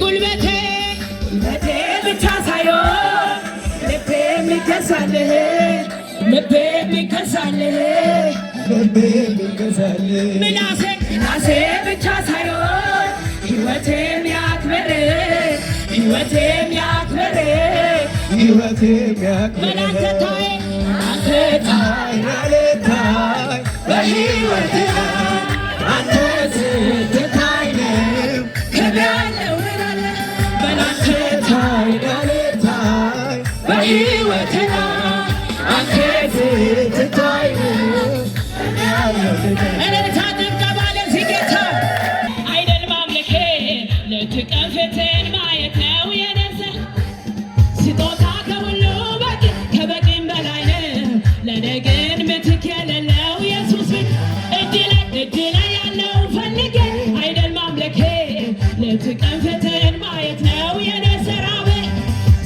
ጉልበቴ ብቻ ሳይሆን ልቤ የሚገዛልህ ምናሴ ብቻ ሳይሆን ሕይወቴ የሚያክብር በላንተ ታይ በሕይወቴ አንተ ስትታይ ነው ክብር ያለው በላንተ ታይ በሕይወቴ አንተ ስትታይ ነው እልልታ ጭብጨባ ለዚህ ጌታ አይደል ማምለኬ ለትቀን ፊትን ማየት ነው የነሰ ስጦታ ከሁሉ በቂ ከበቂም በላይ ነው ለኔ ግን ምትክ የሌለው ኢየሱስ እጅ ላይ ያለው ፈልጌ አይደል ማምለኬ ለትቀን ፊትን ማየት ነው የኔ ሰራዌ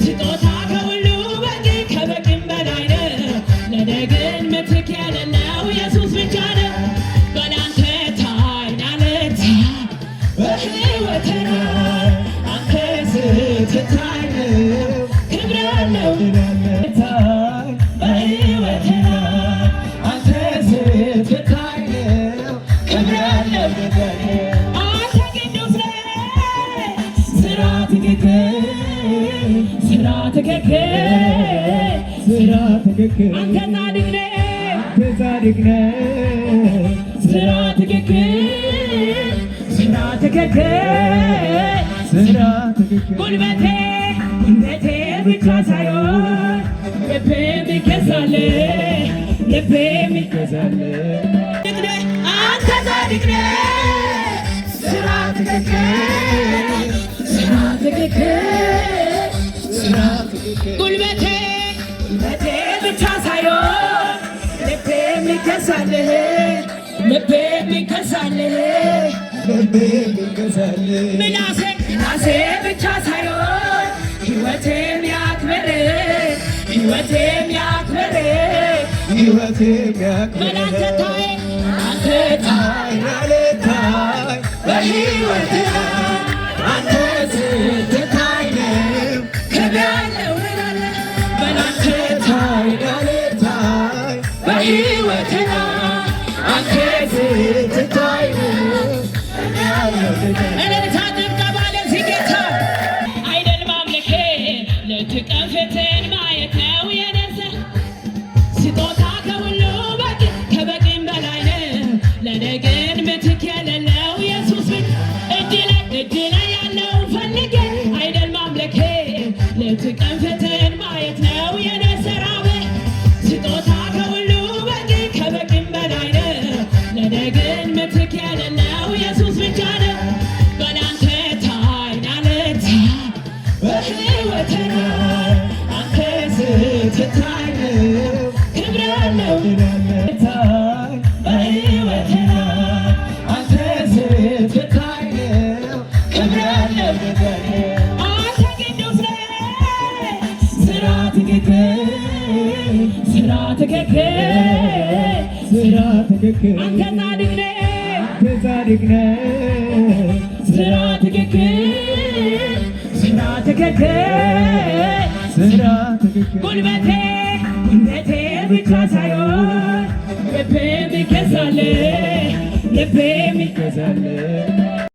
ስጦታ ከሁሉ በቂ ከበቂም በላይ ነው ለኔ ግን ምትክ የሌለው ኢየሱስ ብቻ ነው በላንተ ታይናለት በሕይወቴ አንተ ስትታይ ነው ክብር ያለው በሕይወቴ አንተ ስትታይ ነው ክብር ያለው አንተ ቅዱስ ነህ ስራ ትክክል አንተ ጻድቅ ነህ ስራ ትክክል ጉልበቴ ብቻ ሳይሆን ልቤ የሚገዛልህ አንተ ጻድቅ ነህ ስራ ትክክል ጉልበቴ ብቻ ሳይሆን ልቤ የሚገዛልህ ምናሴ ብቻ ሳይሆን ሕይወቴ የሚያክብር በላንተ ታይ በሕይወቴ አንተ ስትታይ ነው ክብር ያለው በላንተ ታይ በሕይወቴ አንተ ስትታይ ነው እልልታ ጭብጨባ ለዚህ ጌታ አይደል ማምለኬ ለትቀን ፊትን ማየት ነው የነሰ ስጦታ ከሁሉ በቂ ከበቂም በላይ ነው ለኔ ግን ምትክ የሌለው ኢየሱስ እጅ ላይ ያለው ፈልጌ አይደል ማምለኬ ለትቀን ፊትን ማየት ነው የኔ ሰራዌ ስጦታ ከሁሉ በቂ ከበቂም በላይ ነው ለኔ ግን ምትክ የሌለው ኢየሱስ ብቻ ነው በላንተ ታይናለት በሕይወቴ አንተ ስትታይ ነው ክብር ያለው በሕይወቴ አንተ ስትታይ ነው ክብር ያለው አንተ ቅዱስ ነህ ስራ ትክክል አንተ ጻድቅ ነህ ስራ ትክክል ጉልበቴ ብቻ ሳይሆን ልቤ የሚገዛልህ